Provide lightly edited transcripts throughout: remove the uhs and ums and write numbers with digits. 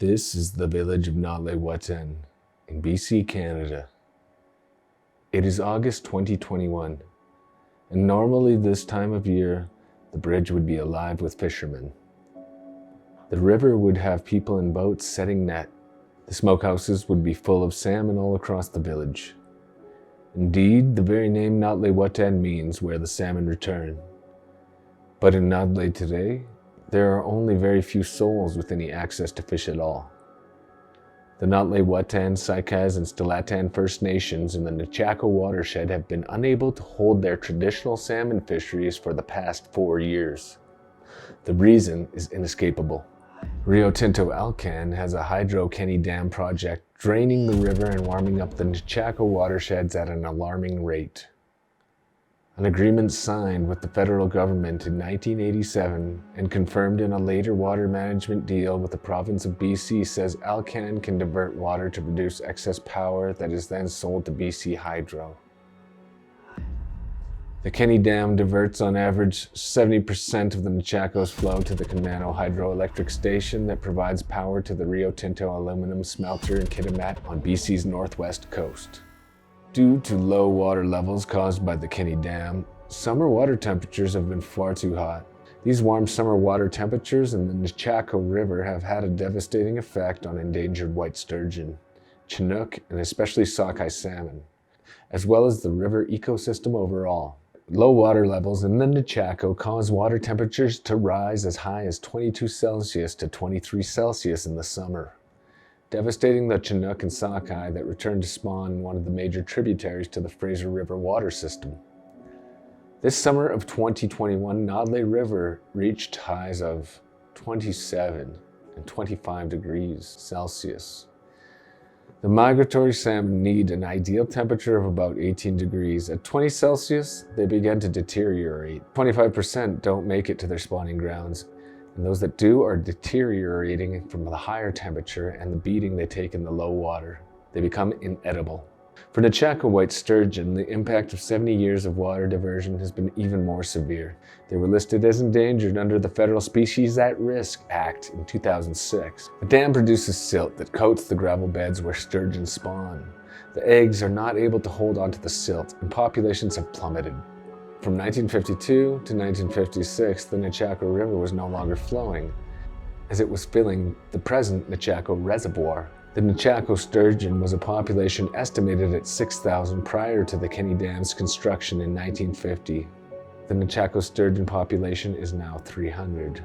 This is the village of Nadleh Whut'en in BC, Canada. It is August 2021, and normally this time of year, the bridge would be alive with fishermen. The river would have people in boats setting net. The smokehouses would be full of salmon all across the village. Indeed, the very name Nadleh Whut'en means where the salmon return. But in Nadleh today, there are only very few souls with any access to fish at all. The Nadleh Whut'en, Saik'uz, and Stellat'en First Nations in the Nechako watershed have been unable to hold their traditional salmon fisheries for the past 4 years. The reason is inescapable. Rio Tinto has a hydro-Kenny Dam project draining the river and warming up the Nechako watersheds at an alarming rate. An agreement signed with the federal government in 1987 and confirmed in a later water management deal with the province of BC says Alcan can divert water to produce excess power that is then sold to BC Hydro. The Kenny Dam diverts on average 70% of the Nechako's flow to the Camano hydroelectric station that provides power to the Rio Tinto aluminum smelter in Kitimat on BC's northwest coast. Due to low water levels caused by the Kenny Dam, summer water temperatures have been far too hot. These warm summer water temperatures in the Nechako River have had a devastating effect on endangered white sturgeon, Chinook, and especially sockeye salmon, as well as the river ecosystem overall. Low water levels in the Nechako cause water temperatures to rise as high as 22 Celsius to 23 Celsius in the summer, devastating the Chinook and sockeye that return to spawn in one of the major tributaries to the Fraser River water system. This summer of 2021, Nadleh River reached highs of 27 and 25 degrees Celsius. The migratory salmon need an ideal temperature of about 18 degrees. At 20 Celsius, they begin to deteriorate. 25% don't make it to their spawning grounds, and those that do are deteriorating from the higher temperature and the beating they take in the low water. They become inedible. For Nechako white sturgeon, the impact of 70 years of water diversion has been even more severe. They were listed as endangered under the Federal Species at Risk Act in 2006. The dam produces silt that coats the gravel beds where sturgeon spawn. The eggs are not able to hold onto the silt, and populations have plummeted. From 1952 to 1956, the Nechako River was no longer flowing, as it was filling the present Nechako Reservoir. The Nechako sturgeon was a population estimated at 6,000 prior to the Kenny Dam's construction in 1950. The Nechako sturgeon population is now 300.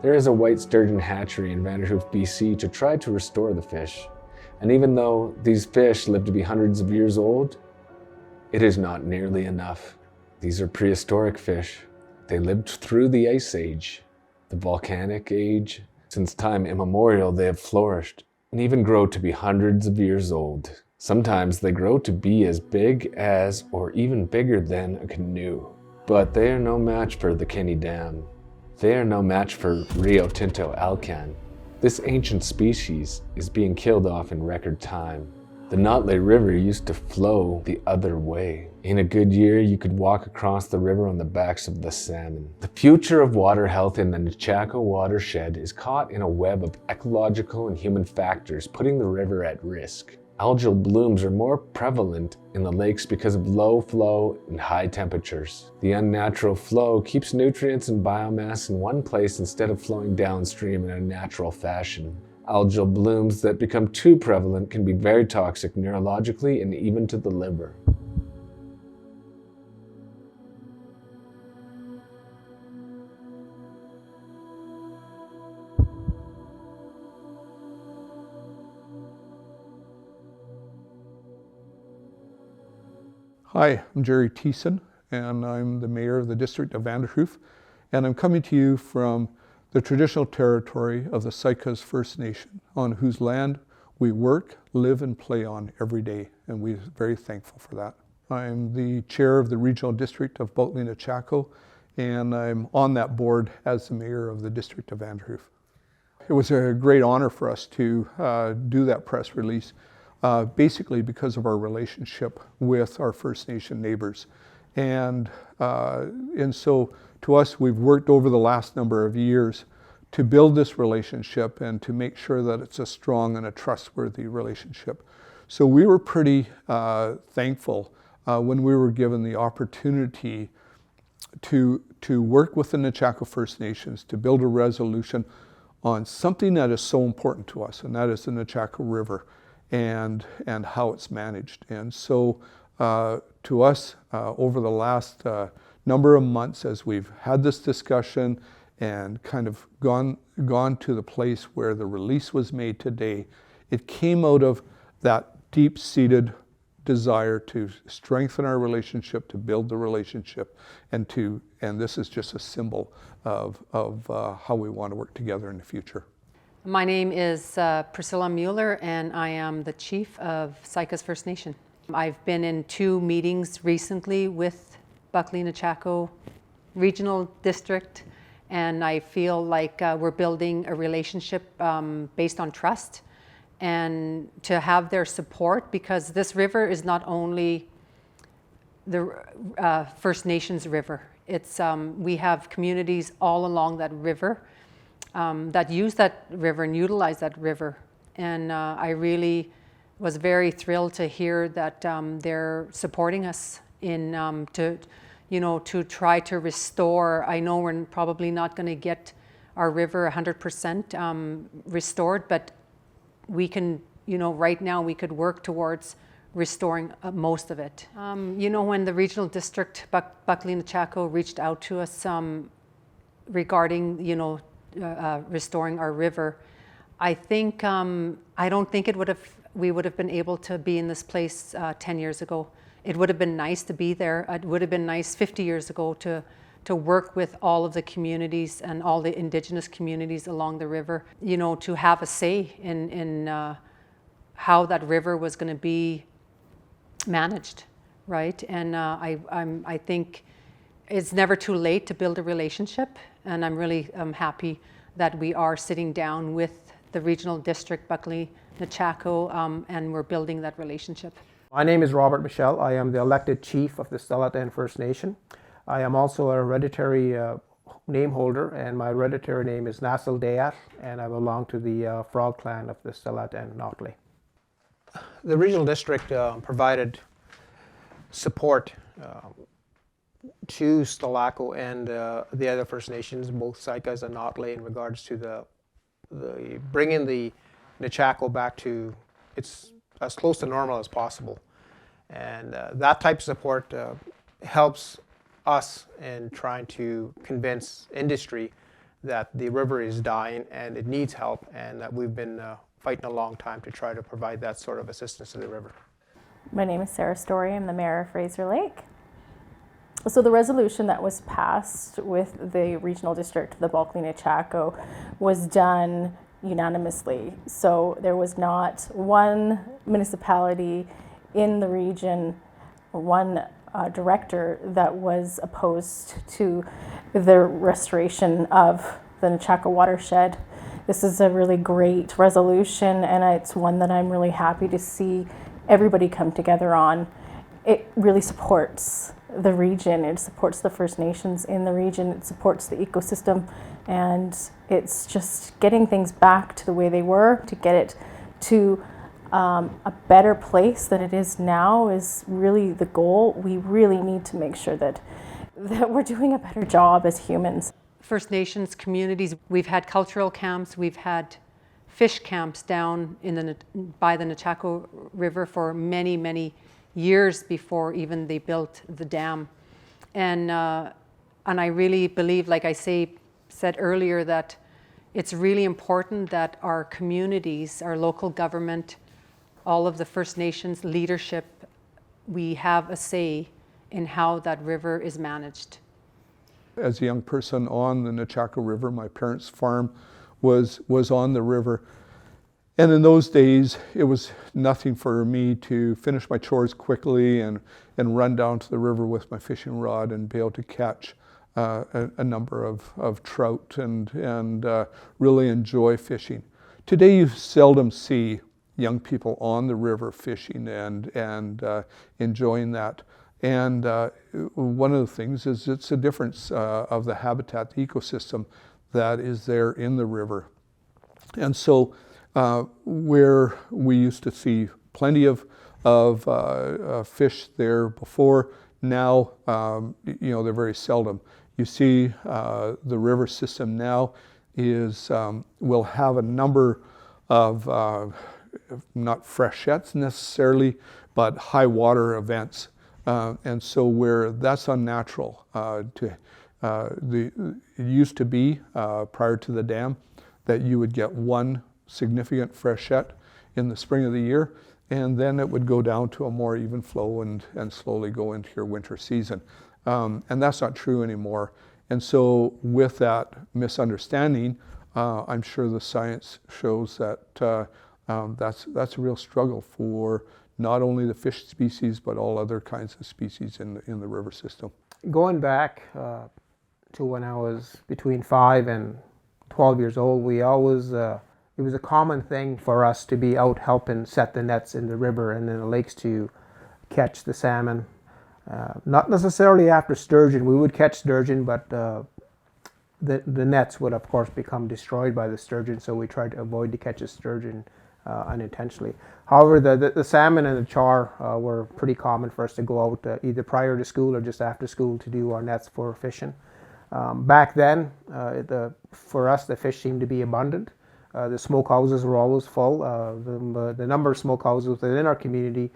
There is a white sturgeon hatchery in Vanderhoof, BC to try to restore the fish. And even though these fish live to be hundreds of years old, it is not nearly enough. These are prehistoric fish. They lived through the Ice Age, the Volcanic Age. Since time immemorial, they have flourished and even grow to be hundreds of years old. Sometimes they grow to be as big as or even bigger than a canoe. But they are no match for the Kenny Dam. They are no match for Rio Tinto Alcan. This ancient species is being killed off in record time. The Nadleh River used to flow the other way. In a good year, you could walk across the river on the backs of the salmon. The future of water health in the Nechako watershed is caught in a web of ecological and human factors, putting the river at risk. Algal blooms are more prevalent in the lakes because of low flow and high temperatures. The unnatural flow keeps nutrients and biomass in one place instead of flowing downstream in a natural fashion. Algal blooms that become too prevalent can be very toxic neurologically and even to the liver. Hi, I'm Jerry Thiessen, and I'm the mayor of the district of Vanderhoof, and I'm coming to you from the traditional territory of the Saik'uz First Nation, on whose land we work, live, and play on every day, and we're very thankful for that. I'm the chair of the regional district of Bulkley Nechako, and I'm on that board as the mayor of the district of Vanderhoof. It was a great honor for us to do that press release, basically because of our relationship with our First Nation neighbors. And so to us, we've worked over the last number of years to build this relationship and to make sure that it's a strong and a trustworthy relationship. So we were pretty thankful when we were given the opportunity to work with the Nechako First Nations to build a resolution on something that is so important to us, and that is the Nechako River and how it's managed. And so to us, over the last number of months, as we've had this discussion and kind of gone to the place where the release was made today, it came out of that deep-seated desire to strengthen our relationship, to build the relationship, and this is just a symbol of how we want to work together in the future. My name is Priscilla Mueller, and I am the chief of Saik'uz First Nation. I've been in 2 meetings recently with Bulkley Nechako Regional District, and I feel like we're building a relationship based on trust, and to have their support, because this river is not only the First Nations river. It's we have communities all along that river that use that river and utilize that river, and I really was very thrilled to hear that they're supporting us in to try to restore. I know we're probably not going to get our river 100% restored, but we can, right now we could work towards restoring most of it. When the regional district, Bulkley Nechako, reached out to us regarding, restoring our river, I think, I don't think we would have been able to be in this place 10 years ago. It would have been nice to be there. It would have been nice 50 years ago to work with all of the communities and all the Indigenous communities along the river, to have a say in how that river was going to be managed, right? And I think it's never too late to build a relationship, and I'm really happy that we are sitting down with the regional district, Bulkley Nechako, and we're building that relationship. My name is Robert Michel. I am the elected chief of the Stellat'en First Nation. I am also a hereditary name holder, and my hereditary name is Nadleh, and I belong to the Frog clan of the Stellat'en Nadleh. The regional district provided support to Stellat'en and the other First Nations, both Saik'uz and Nadleh, in regards to the bringing the Nechako back to its as close to normal as possible. And that type of support helps us in trying to convince industry that the river is dying and it needs help, and that we've been fighting a long time to try to provide that sort of assistance to the river. My name is Sarah Story. I'm the mayor of Fraser Lake. So the resolution that was passed with the regional district, the Bulkley Nechako, was done unanimously. So there was not one municipality in the region, one director that was opposed to the restoration of the Nechako watershed. This is a really great resolution, and it's one that I'm really happy to see everybody come together on. It really supports the region, it supports the First Nations in the region, it supports the ecosystem, and it's just getting things back to the way they were. To get it to a better place than it is now is really the goal. We really need to make sure that we're doing a better job as humans. First Nations communities, we've had cultural camps, we've had fish camps down by the Nechako River for many, many years before even they built the dam. And I really believe, like I said earlier, that it's really important that our communities, our local government, all of the First Nations leadership, we have a say in how that river is managed. As a young person on the Nechako River, my parents' farm was on the river. And in those days, it was nothing for me to finish my chores quickly and run down to the river with my fishing rod and be able to catch a number of trout and really enjoy fishing. Today, you seldom see young people on the river fishing and enjoying that. And one of the things is it's a difference of the habitat, the ecosystem that is there in the river. And so where we used to see plenty of fish there before, now they're very seldom. You see the river system now will have a number of not freshets necessarily, but high water events. And so where that's unnatural, it used to be prior to the dam that you would get one significant freshet in the spring of the year, and then it would go down to a more even flow and slowly go into your winter season. And that's not true anymore. And so with that misunderstanding, I'm sure the science shows that that's a real struggle for not only the fish species, but all other kinds of species in the river system. Going back to when I was between 5 and 12 years old, we always, it was a common thing for us to be out helping set the nets in the river and in the lakes to catch the salmon. Not necessarily after sturgeon. We would catch sturgeon, but the nets would of course become destroyed by the sturgeon, so we tried to avoid to catch a sturgeon unintentionally. However, the salmon and the char were pretty common for us to go out either prior to school or just after school to do our nets for fishing. Back then, for us, the fish seemed to be abundant. The smoke houses were always full. The number of smoke houses within our community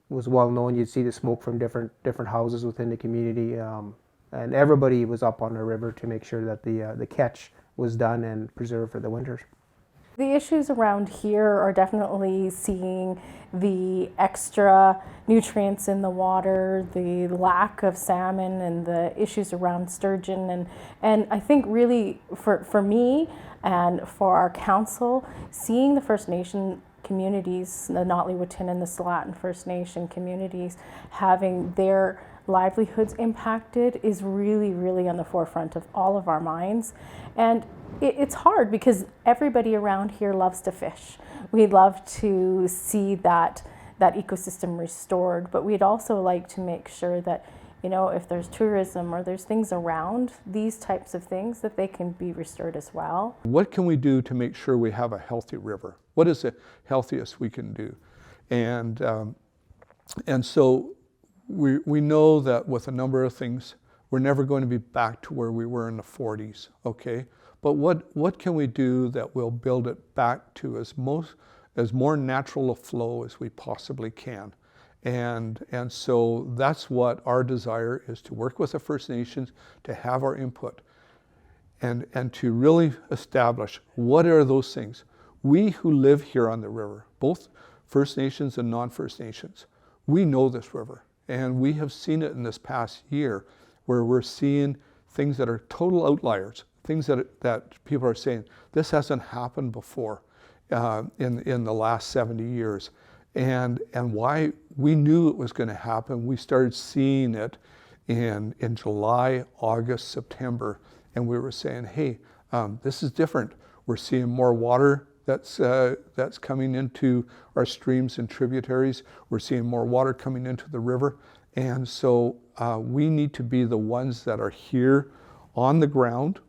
was well known. You'd see the smoke from different houses within the community, and everybody was up on the river to make sure that the catch was done and preserved for the winters. The issues around here are definitely seeing the extra nutrients in the water, the lack of salmon, and the issues around sturgeon. And I think really for me and for our council, seeing the First Nation communities, the Nadleh Whut'en and the Stellat'en First Nation communities, having their livelihoods impacted is really, really on the forefront of all of our minds. And it's hard because everybody around here loves to fish. We'd love to see that ecosystem restored, but we'd also like to make sure that, if there's tourism or there's things around these types of things, that they can be restored as well. What can we do to make sure we have a healthy river? What is the healthiest we can do? And so we know that with a number of things, we're never going to be back to where we were in the 40s, okay? But what can we do that will build it back to as more natural a flow as we possibly can? And so that's what our desire is, to work with the First Nations, to have our input, and to really establish what are those things. We who live here on the river, both First Nations and non-First Nations, we know this river, and we have seen it in this past year where we're seeing things that are total outliers, things that people are saying, this hasn't happened before in the last 70 years. And why we knew it was going to happen, we started seeing it in July, August, September, and we were saying, hey, this is different. We're seeing more water that's coming into our streams and tributaries. We're seeing more water coming into the river. And so we need to be the ones that are here on the ground,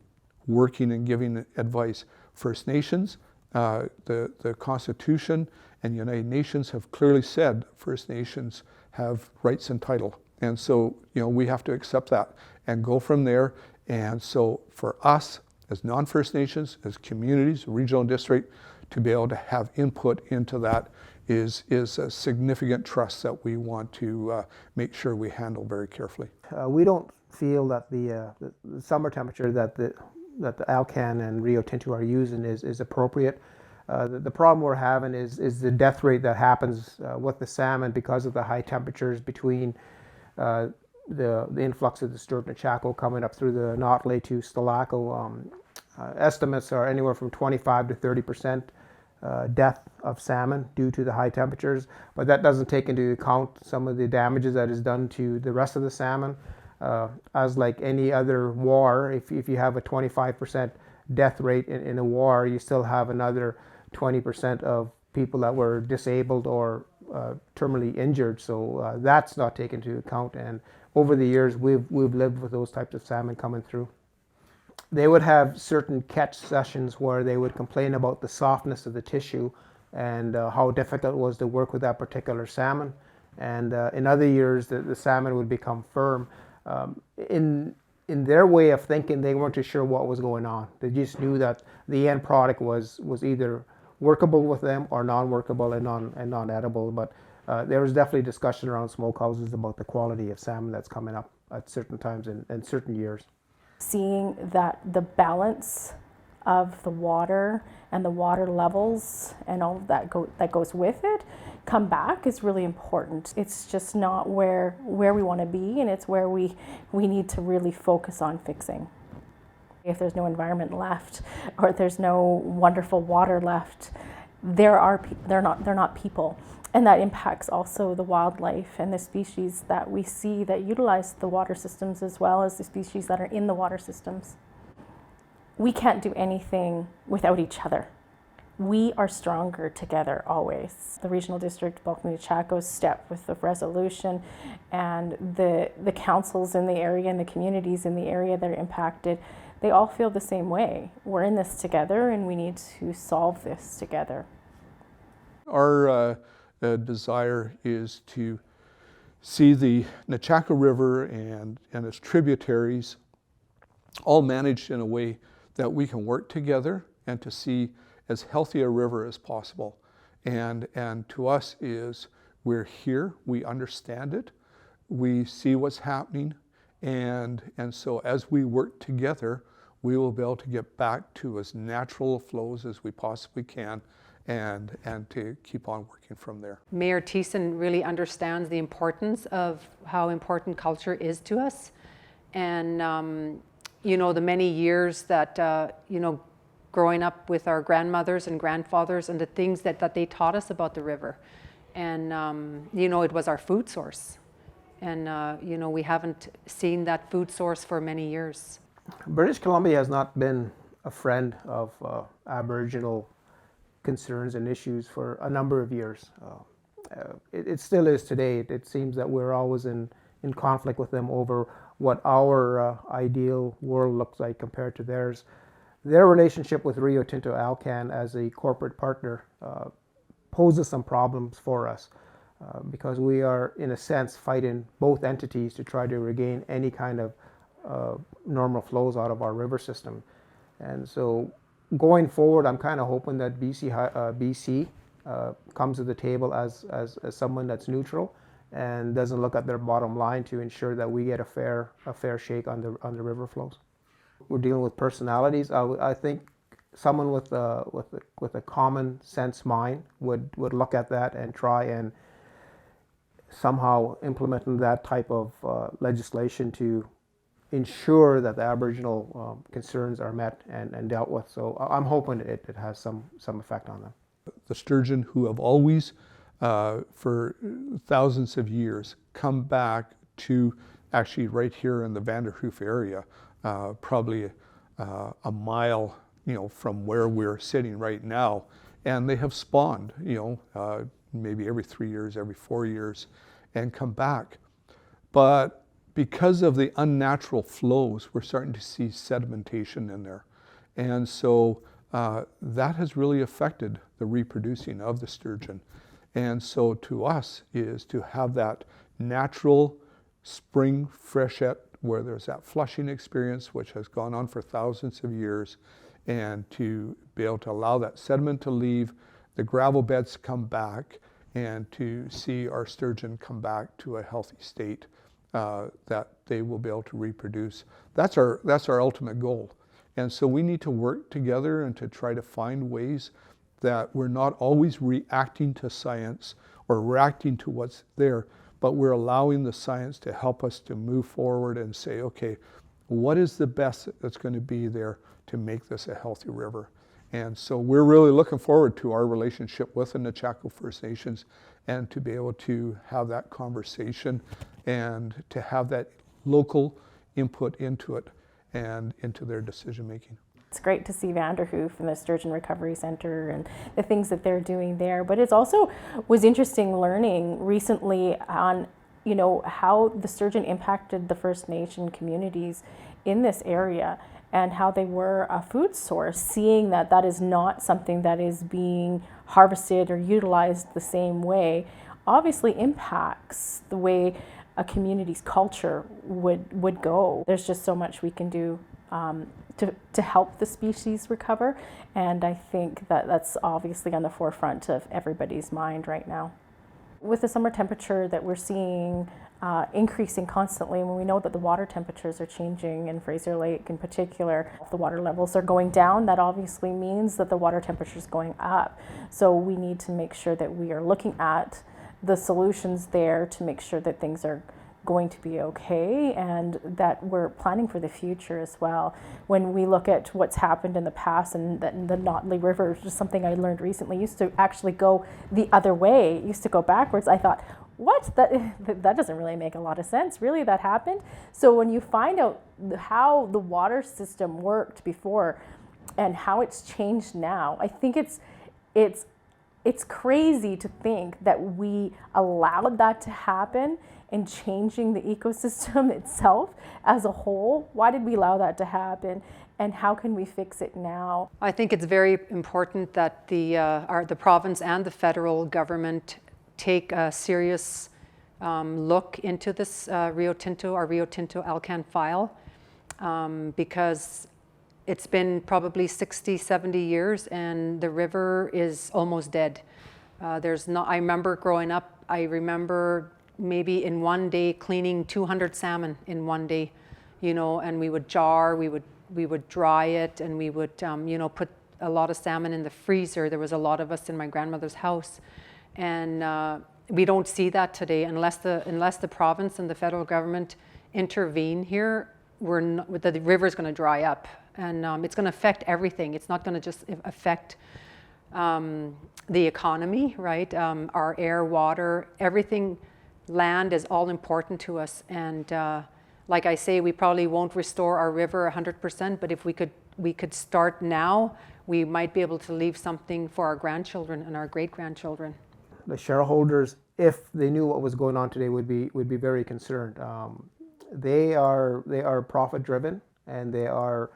working and giving advice. First Nations, the Constitution and United Nations have clearly said First Nations have rights and title. And so, we have to accept that and go from there. And so for us, as non-First Nations, as communities, regional district, to be able to have input into that is a significant trust that we want to make sure we handle very carefully. We don't feel that the summer temperature that the Alcan and Rio Tinto are using is appropriate. The problem we're having is the death rate that happens with the salmon because of the high temperatures between the influx of the Stellat'en Nechako coming up through the Nadleh to Stellat'en. Estimates are anywhere from 25 to 30% death of salmon due to the high temperatures, but that doesn't take into account some of the damages that is done to the rest of the salmon. As like any other war, if you have a 25% death rate in a war, you still have another 20% of people that were disabled or terminally injured. So that's not taken into account. And over the years, we've lived with those types of salmon coming through. they would have certain catch sessions where they would complain about the softness of the tissue and how difficult it was to work with that particular salmon. And in other years, the salmon would become firm. In their way of thinking, they weren't too sure what was going on. They just knew that the end product was either workable with them or non-workable and non-edible. But there was definitely discussion around smokehouses about the quality of salmon that's coming up at certain times and certain years. Seeing that the balance of the water and the water levels and all of that goes with it come back is really important. It's just not where we want to be, and it's where we need to really focus on fixing. If there's no environment left, or if there's no wonderful water left, they're not people. And that impacts also the wildlife and the species that we see that utilize the water systems, as well as the species that are in the water systems. We can't do anything without each other. We are stronger together always. The regional district, Bulkley Nechako, stepped with the resolution, and the councils in the area and the communities in the area that are impacted, they all feel the same way. We're in this together, and we need to solve this together. Our desire is to see the Nechako River and its tributaries all managed in a way that we can work together and to see as healthy a river as possible. And to us is, we're here, we understand it, we see what's happening, and so as we work together, we will be able to get back to as natural flows as we possibly can, and to keep on working from there. Mayor Thiessen really understands the importance of how important culture is to us, and you know, the many years that you know, growing up with our grandmothers and grandfathers, and the things that they taught us about the river, and you know, it was our food source, and you know, we haven't seen that food source for many years. British Columbia has not been a friend of Aboriginal concerns and issues for a number of years. It still is today. It seems that we're always in conflict with them over what our ideal world looks like compared to theirs. Their relationship with Rio Tinto Alcan as a corporate partner poses some problems for us because we are, in a sense, fighting both entities to try to regain any kind of normal flows out of our river system. And so going forward, I'm kind of hoping that BC comes to the table as someone that's neutral and doesn't look at their bottom line to ensure that we get a fair shake on the river flows. We're dealing with personalities. I think someone with a common sense mind would look at that and try and somehow implement that type of legislation to ensure that the Aboriginal concerns are met and dealt with. So I'm hoping it has some effect on them. The sturgeon, who have always, for thousands of years, come back to actually right here in the Vanderhoof area, probably a mile, you know, from where we're sitting right now, and they have spawned, you know, maybe every 3 years, every 4 years, and come back. But because of the unnatural flows, we're starting to see sedimentation in there. And so that has really affected the reproducing of the sturgeon. And so to us is to have that natural spring freshet where there's that flushing experience, which has gone on for thousands of years, and to be able to allow that sediment to leave, the gravel beds come back, and to see our sturgeon come back to a healthy state. That they will be able to reproduce. That's our ultimate goal. And so we need to work together and to try to find ways that we're not always reacting to science or reacting to what's there, but we're allowing the science to help us to move forward and say, okay, what is the best that's going to be there to make this a healthy river? And so we're really looking forward to our relationship with the Nechako First Nations and to be able to have that conversation and to have that local input into it and into their decision making. It's great to see Vanderhoof and the Sturgeon Recovery Center and the things that they're doing there. But it's also was interesting learning recently on, you know, how the sturgeon impacted the First Nation communities in this area. and how they were a food source. Seeing that that is not something that is being harvested or utilized the same way obviously impacts the way a community's culture would go. There's just so much we can do to help the species recover, and I think that that's obviously on the forefront of everybody's mind right now. With the summer temperature that we're seeing increasing constantly, when we know that the water temperatures are changing in Fraser Lake in particular, if the water levels are going down, that obviously means that the water temperature is going up. So we need to make sure that we are looking at the solutions there to make sure that things are going to be okay, and that we're planning for the future as well. When we look at what's happened in the past, and the Nadleh River, which is something I learned recently, used to actually go the other way, it used to go backwards. I thought, what? That doesn't really make a lot of sense. Really, that happened? So when you find out how the water system worked before and how it's changed now, I think it's crazy to think that we allowed that to happen in changing the ecosystem itself as a whole. Why did we allow that to happen, and how can we fix it now? I think it's very important that the province and the federal government take a serious look into this Rio Tinto Alcan file, because it's been probably 60, 70 years and the river is almost dead. I remember growing up, I remember maybe in one day cleaning 200 salmon in one day, and we would we would dry it, and we would, put a lot of salmon in the freezer. There was a lot of us in my grandmother's house, and we don't see that today unless the province and the federal government intervene here. The river's going to dry up, and it's going to affect everything. It's not going to just affect the economy, right? Our air, water, everything. Land is all important to us, and like I say, we probably won't restore our river 100%, but if we could start now, we might be able to leave something for our grandchildren and our great-grandchildren. The shareholders, if they knew what was going on today, would be very concerned. They are profit driven, and their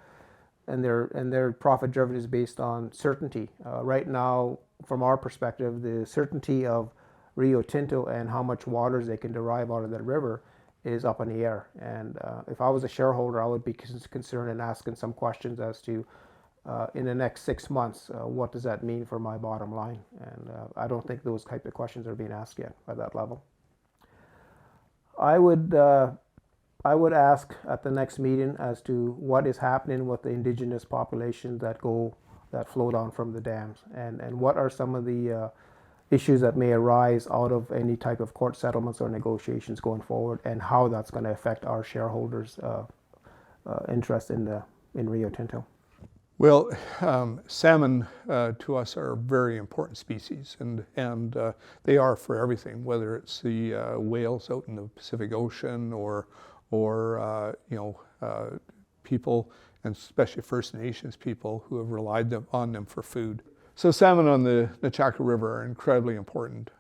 profit driven is based on certainty. Right now, from our perspective, the certainty of Rio Tinto and how much waters they can derive out of that river is up in the air. And if I was a shareholder, I would be concerned and asking some questions as to, in the next 6 months, what does that mean for my bottom line? And I don't think those type of questions are being asked yet at that level. I would ask at the next meeting as to what is happening with the indigenous populations that flow down from the dams, and what are some of the issues that may arise out of any type of court settlements or negotiations going forward, and how that's going to affect our shareholders' interest in Rio Tinto. Well, salmon to us are a very important species, and they are for everything, whether it's the whales out in the Pacific Ocean or people, and especially First Nations people, who have relied on them for food. So salmon on the Nechako River are incredibly important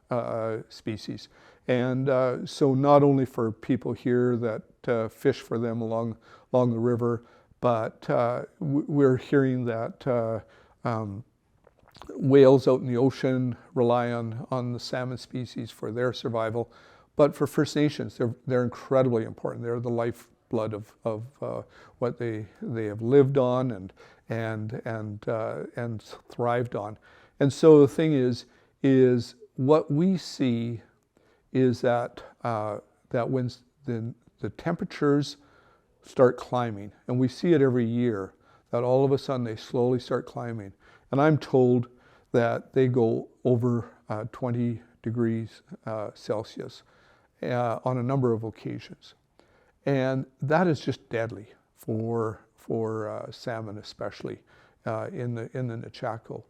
species. And so not only for people here that fish for them along the river, but we're hearing that whales out in the ocean rely on the salmon species for their survival. But for First Nations, they're incredibly important. They're the lifeblood of what they have lived on and thrived on. And so the thing is what we see is that when the temperatures start climbing, and we see it every year, that all of a sudden they slowly start climbing. And I'm told that they go over 20 degrees Celsius on a number of occasions. And that is just deadly for salmon, especially in the Nechako.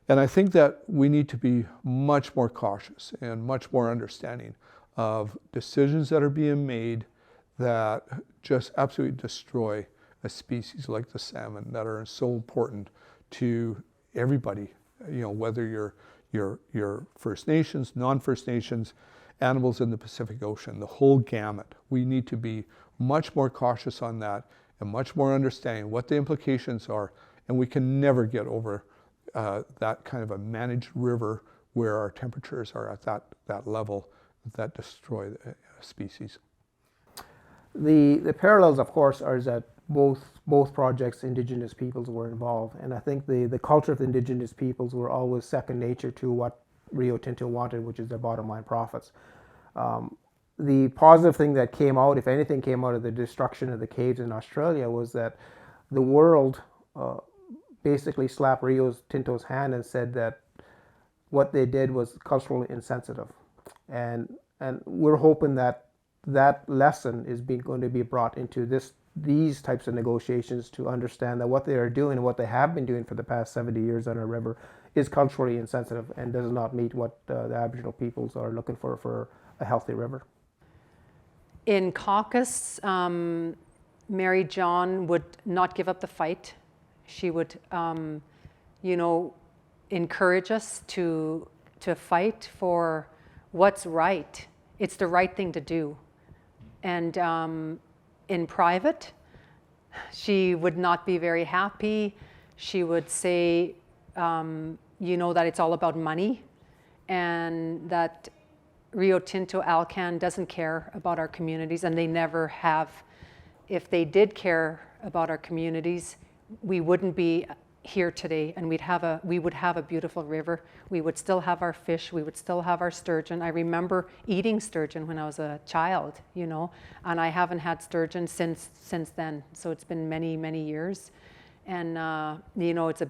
And I think that we need to be much more cautious and much more understanding of decisions that are being made that just absolutely destroy a species like the salmon that are so important to everybody, whether you're First Nations, non-First Nations, animals in the Pacific Ocean, the whole gamut. We need to be much more cautious on that and much more understanding what the implications are, and we can never get over that kind of a managed river where our temperatures are at that level that destroy the species. The parallels, of course, are that both projects, Indigenous peoples were involved, and I think the culture of the Indigenous peoples were always second nature to what Rio Tinto wanted, which is their bottom line profits. The positive thing that came out, if anything came out of the destruction of the caves in Australia, was that the world basically slapped Rio Tinto's hand and said that what they did was culturally insensitive. And we're hoping that that lesson is going to be brought into these types of negotiations, to understand that what they are doing and what they have been doing for the past 70 years on our river is culturally insensitive and does not meet what the Aboriginal peoples are looking for a healthy river. In caucus, Mary John would not give up the fight. She would, encourage us to fight for what's right. It's the right thing to do. And in private, she would not be very happy. She would say, that it's all about money, and that Rio Tinto Alcan doesn't care about our communities, and they never have. If they did care about our communities, we wouldn't be here today, and we would have a beautiful river. We would still have our fish. We would still have our sturgeon. I remember eating sturgeon when I was a child, and I haven't had sturgeon since then. So it's been many, many years, and it's a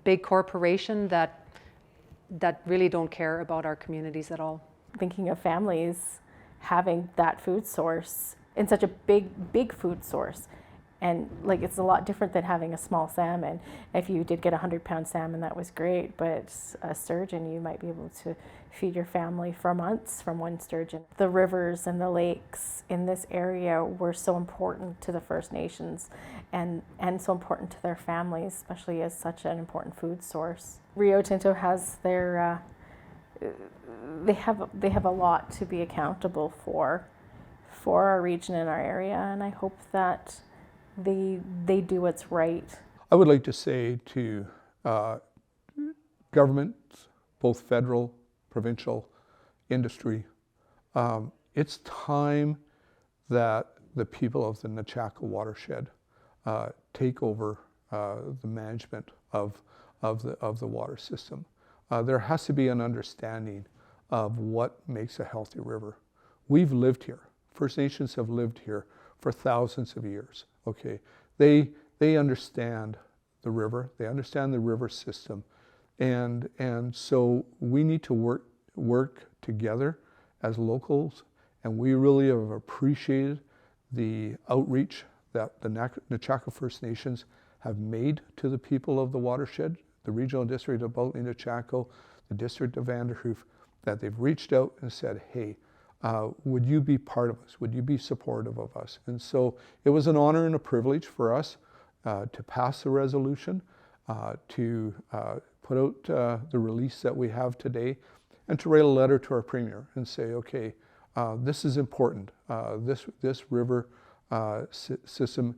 big corporation that really don't care about our communities at all. Thinking of families having that food source in such a big food source. And it's a lot different than having a small salmon. If you did get a 100-pound salmon, that was great, but a sturgeon, you might be able to feed your family for months from one sturgeon. The rivers and the lakes in this area were so important to the First Nations and so important to their families, especially as such an important food source. Rio Tinto has their, they have a lot to be accountable for our region and our area, and I hope that they do what's right. I would like to say to governments, both federal, provincial, industry, it's time that the people of the Nechako watershed take over the management of the water system. There has to be an understanding of what makes a healthy river. We've lived here. First Nations have lived here for thousands of years. Okay, they understand the river. They understand the river system, and so we need to work together as locals. And we really have appreciated the outreach that the Nechako First Nations have made to the people of the watershed, the regional district of Bulkley Nechako, the district of Vanderhoof, that they've reached out and said, hey, would you be part of us? Would you be supportive of us? And so it was an honor and a privilege for us to pass the resolution, to put out the release that we have today, and to write a letter to our Premier and say, okay, this is important. This river system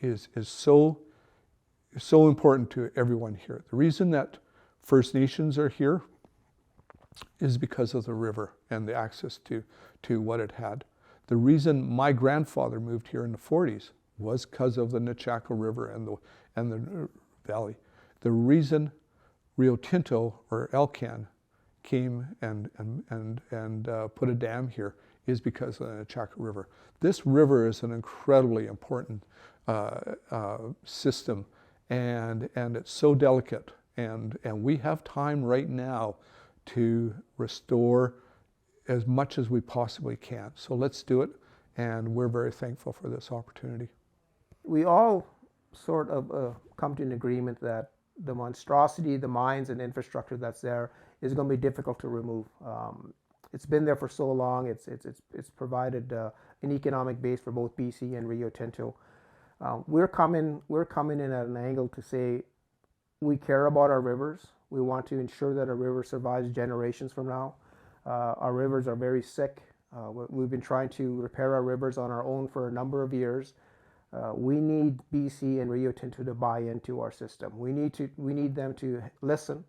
is so important to everyone here. The reason that First Nations are here is because of the river and the access to what it had. The reason my grandfather moved here in the 40s was because of the Nechako River and the valley. The reason Rio Tinto or Alcan came and put a dam here is because of the Nechako River. This river is an incredibly important system, and it's so delicate, and we have time right now to restore as much as we possibly can. So let's do it, and we're very thankful for this opportunity. We all sort of come to an agreement that the monstrosity, the mines and infrastructure that's there is going to be difficult to remove. It's been there for so long. It's provided an economic base for both BC and Rio Tinto. We're coming in at an angle to say we care about our rivers. We want to ensure that our river survives generations from now. Our rivers are very sick. We've been trying to repair our rivers on our own for a number of years. We need BC and Rio Tinto to buy into our system. We need them to listen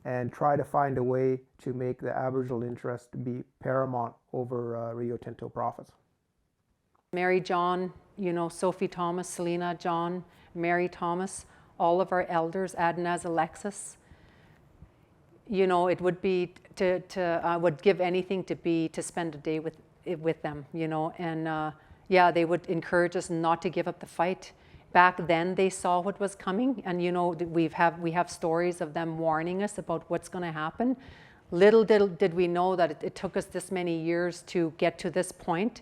and try to find a way to make the Aboriginal interest be paramount over Rio Tinto profits. Mary John, Sophie Thomas, Selena John, Mary Thomas, all of our elders, Adnaz Alexis. It would be I would give anything to spend a day with them, and they would encourage us not to give up the fight. Back then, they saw what was coming, and we have stories of them warning us about what's going to happen. Little did we know that it took us this many years to get to this point,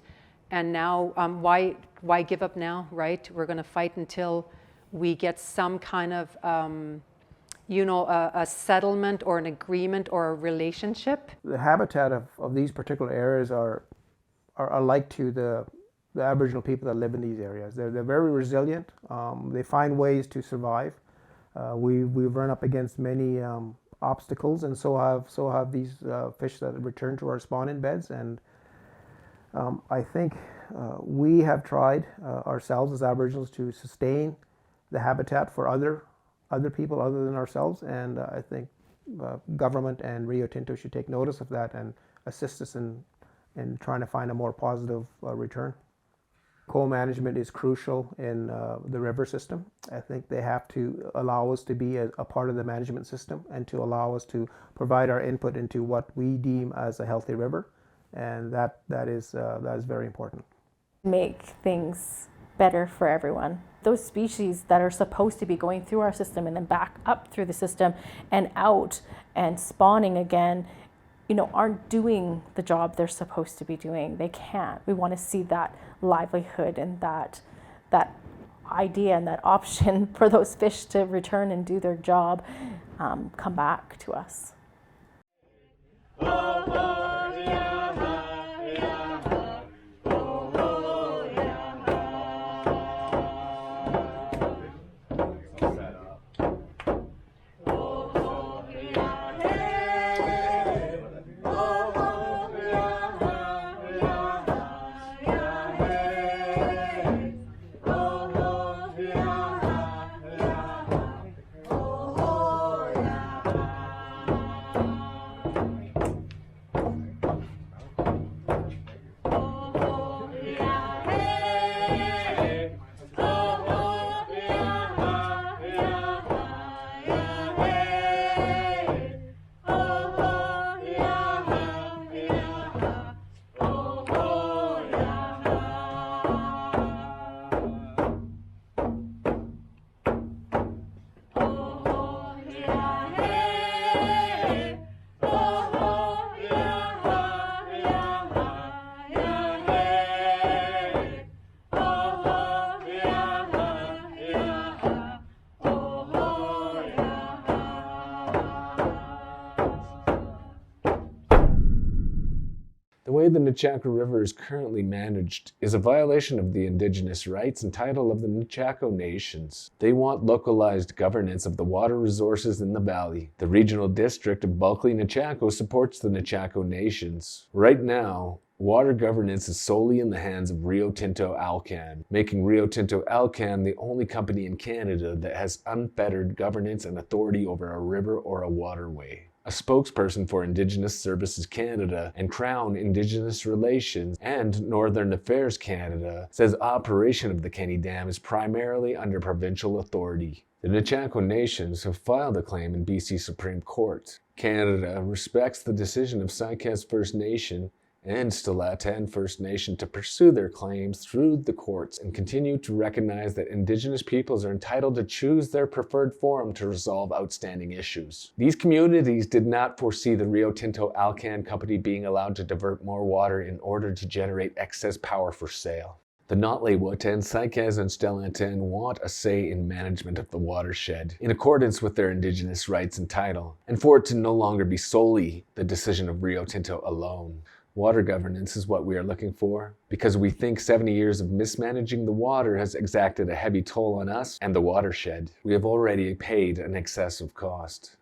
and now why give up now, right? We're going to fight until we get some kind of a settlement or an agreement or a relationship. The habitat of these particular areas are alike to the Aboriginal people that live in these areas. They're very resilient. They find ways to survive. We've run up against many obstacles, and so have these fish that return to our spawn-in beds. And I think we have tried ourselves as Aboriginals to sustain the habitat for other people other than ourselves, and I think government and Rio Tinto should take notice of that and assist us in trying to find a more positive return. Co-management is crucial in the river system. I think they have to allow us to be a part of the management system and to allow us to provide our input into what we deem as a healthy river, and that is very important. Make things better for everyone. Those species that are supposed to be going through our system and then back up through the system and out and spawning again, aren't doing the job they're supposed to be doing. They can't. We want to see that livelihood and that idea and that option for those fish to return and do their job come back to us. The way the Nechako River is currently managed is a violation of the Indigenous rights and title of the Nechako Nations. They want localized governance of the water resources in the valley. The regional district of Bulkley Nechako supports the Nechako Nations. Right now, water governance is solely in the hands of Rio Tinto Alcan, making Rio Tinto Alcan the only company in Canada that has unfettered governance and authority over a river or a waterway. A spokesperson for Indigenous Services Canada and Crown Indigenous Relations and Northern Affairs Canada says operation of the Kenny Dam is primarily under provincial authority. The Nechako Nations have filed a claim in BC Supreme Court. Canada respects the decision of Saik'uz First Nation and Stellat'en First Nation to pursue their claims through the courts and continue to recognize that Indigenous peoples are entitled to choose their preferred forum to resolve outstanding issues. These communities did not foresee the Rio Tinto Alcan company being allowed to divert more water in order to generate excess power for sale. The Nadleh Whut'en, Saik'uz, and Stellat'en want a say in management of the watershed, in accordance with their Indigenous rights and title, and for it to no longer be solely the decision of Rio Tinto alone. Water governance is what we are looking for, because we think 70 years of mismanaging the water has exacted a heavy toll on us and the watershed. We have already paid an excessive cost.